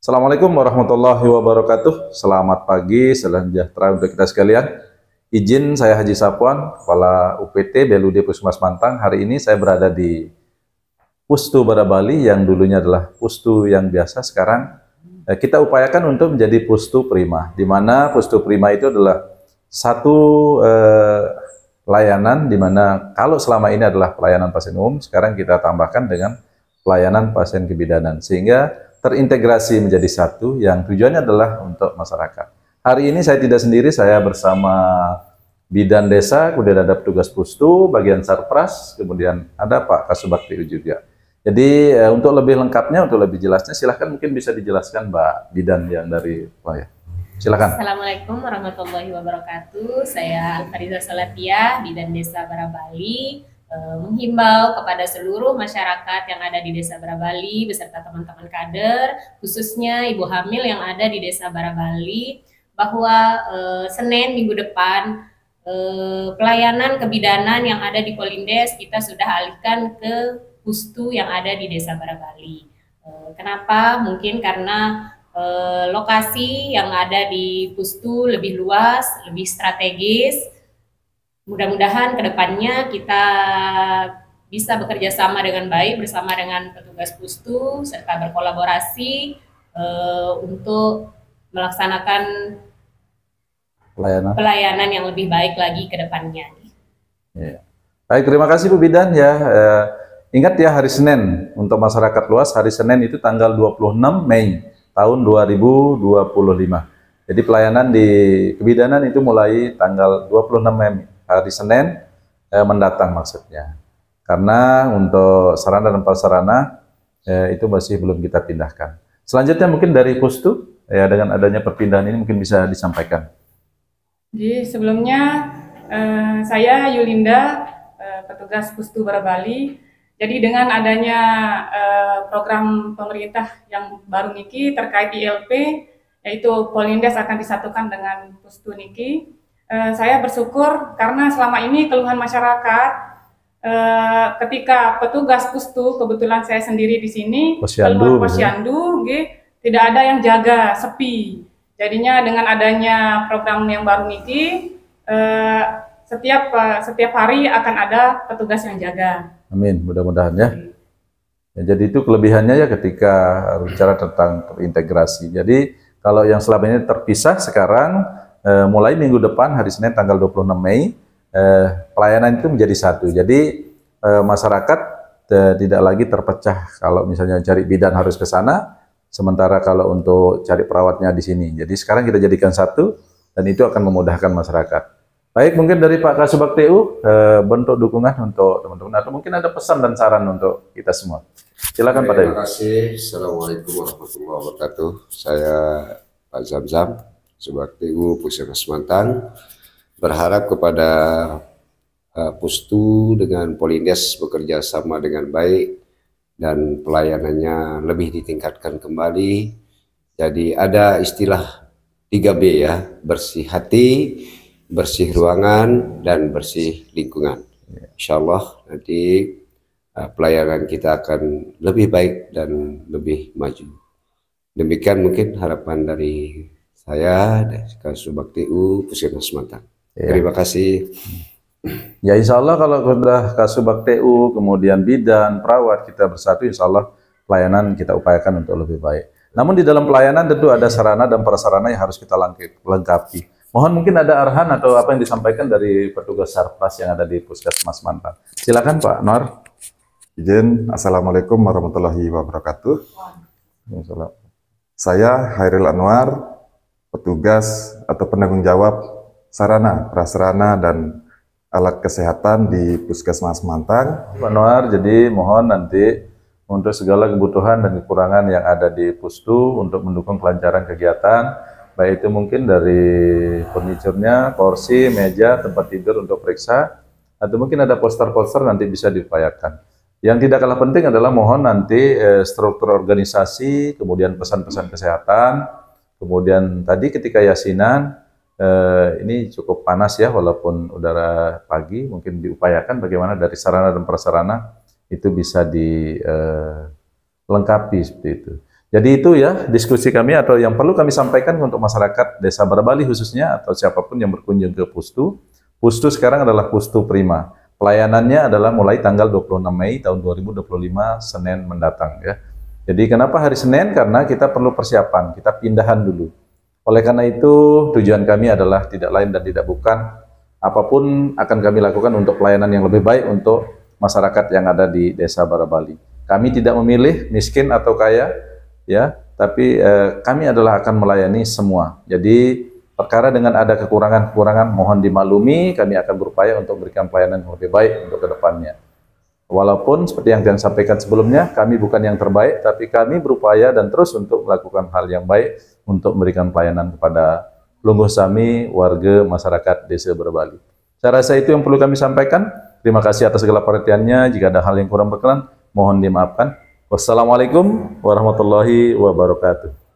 Assalamualaikum warahmatullahi wabarakatuh. Selamat pagi, salam sejahtera untuk kita sekalian. Izin saya Haji Sapwan, Kepala UPT BLUD Puskesmas Mantang. Hari ini saya berada di Pustu Barabali yang dulunya adalah Pustu yang biasa. Sekarang kita upayakan untuk menjadi Pustu Prima, di mana Pustu Prima itu adalah satu layanan di mana kalau selama ini adalah pelayanan pasien umum, sekarang kita tambahkan dengan pelayanan pasien kebidanan, sehingga terintegrasi menjadi satu yang tujuannya adalah untuk masyarakat. Hari ini saya tidak sendiri, saya bersama Bidan Desa, kemudian ada petugas Pustu, bagian Sarpras, kemudian ada Pak Kasubag TU juga. Jadi untuk lebih lengkapnya, untuk lebih jelasnya, silahkan mungkin bisa dijelaskan Mbak Bidan yang dari ya. Silakan. Assalamualaikum warahmatullahi wabarakatuh. Saya Fariza Salatia, Bidan Desa Barabali, menghimbau kepada seluruh masyarakat yang ada di Desa Barabali beserta teman-teman kader, khususnya ibu hamil yang ada di Desa Barabali, bahwa Senin minggu depan pelayanan kebidanan yang ada di Polindes kita sudah alihkan ke Pustu yang ada di Desa Barabali. Kenapa? Mungkin karena lokasi yang ada di Pustu lebih luas, lebih strategis. Mudah-mudahan kedepannya kita bisa bekerja sama dengan baik bersama dengan petugas Pustu serta berkolaborasi untuk melaksanakan pelayanan yang lebih baik lagi ke depannya. Ya. Baik, terima kasih Bu Bidan ya. Ingat ya, hari Senin untuk masyarakat luas, hari Senin itu tanggal 26 Mei tahun 2025. Jadi pelayanan di kebidanan itu mulai tanggal 26 Mei, hari Senin mendatang maksudnya. Karena untuk sarana dan prasarana itu masih belum kita pindahkan. Selanjutnya mungkin dari Pustu, ya dengan adanya perpindahan ini mungkin bisa disampaikan. Jadi sebelumnya saya Yulinda, petugas Pustu Barabali. Jadi dengan adanya program pemerintah yang baru Niki terkait ILP, yaitu Polindes akan disatukan dengan Pustu Niki. Saya bersyukur karena selama ini keluhan masyarakat ketika petugas Pustu, kebetulan saya sendiri di sini, keluar Posyandu, tidak ada yang jaga, sepi. Jadinya dengan adanya program yang baru Niki, setiap hari akan ada petugas yang jaga. Amin, mudah-mudahan ya. Jadi itu kelebihannya ya ketika bicara tentang terintegrasi. Jadi kalau yang selama ini terpisah, sekarang mulai minggu depan hari Senin tanggal 26 Mei pelayanan itu menjadi satu. Jadi masyarakat tidak lagi terpecah. Kalau misalnya cari bidan harus ke sana, sementara kalau untuk cari perawatnya di sini. Jadi sekarang kita jadikan satu dan itu akan memudahkan masyarakat. Baik, mungkin dari Pak Kasubag TU bentuk dukungan untuk teman-teman atau mungkin ada pesan dan saran untuk kita semua. Silakan Pak TU. Terima kasih. Assalamualaikum warahmatullahi wabarakatuh. Saya Pak Zamzam, Kasubag TU Puskesmas Mantang, berharap kepada Pustu dengan Polindes bekerja sama dengan baik dan pelayanannya lebih ditingkatkan kembali. Jadi ada istilah 3B ya, bersih hati, bersih ruangan, dan bersih lingkungan. Insya Allah nanti pelayanan kita akan lebih baik dan lebih maju. Demikian mungkin harapan dari saya, dari Kasubag TU Puskesmas Mantang. Terima kasih. Ya insya Allah kalau sudah Kasubag TU, kemudian bidan, perawat, kita bersatu, insya Allah pelayanan kita upayakan untuk lebih baik. Namun di dalam pelayanan tentu ada sarana dan prasarana yang harus kita lengkapi. Mohon mungkin ada arahan atau apa yang disampaikan dari petugas Sarpras yang ada di Puskesmas Mantang. Silakan Pak Nur. Izin, Assalamualaikum warahmatullahi wabarakatuh. Saya Hairil Anwar, petugas atau penanggung jawab sarana, prasarana, dan alat kesehatan di Puskesmas Mantang. Pak Nur, jadi mohon nanti untuk segala kebutuhan dan kekurangan yang ada di Pustu untuk mendukung kelancaran kegiatan, baik itu mungkin dari furniturnya, kursi, meja, tempat tidur untuk periksa, atau mungkin ada poster-poster nanti bisa diupayakan. Yang tidak kalah penting adalah mohon nanti struktur organisasi, kemudian pesan-pesan kesehatan, kemudian tadi ketika yasinan, ini cukup panas ya, walaupun udara pagi, mungkin diupayakan bagaimana dari sarana dan prasarana itu bisa dilengkapi seperti itu. Jadi itu ya diskusi kami atau yang perlu kami sampaikan untuk masyarakat Desa Barabali khususnya atau siapapun yang berkunjung ke Pustu. Pustu sekarang adalah Pustu Prima. Pelayanannya adalah mulai tanggal 26 Mei tahun 2025 Senin mendatang ya. Jadi kenapa hari Senin? Karena kita perlu persiapan, kita pindahan dulu. Oleh karena itu tujuan kami adalah tidak lain dan tidak bukan apapun akan kami lakukan untuk pelayanan yang lebih baik untuk masyarakat yang ada di Desa Barabali. Kami tidak memilih miskin atau kaya, ya, tapi kami adalah akan melayani semua. Jadi perkara dengan ada kekurangan-kekurangan mohon dimaklumi, kami akan berupaya untuk memberikan pelayanan yang lebih baik untuk kedepannya. Walaupun seperti yang saya sampaikan sebelumnya, kami bukan yang terbaik, tapi kami berupaya dan terus untuk melakukan hal yang baik untuk memberikan pelayanan kepada Lungguh Sami, warga masyarakat Desa Barabali. Saya rasa itu yang perlu kami sampaikan. Terima kasih atas segala perhatiannya. Jika ada hal yang kurang berkenan, mohon dimaafkan. Wassalamualaikum warahmatullahi wabarakatuh.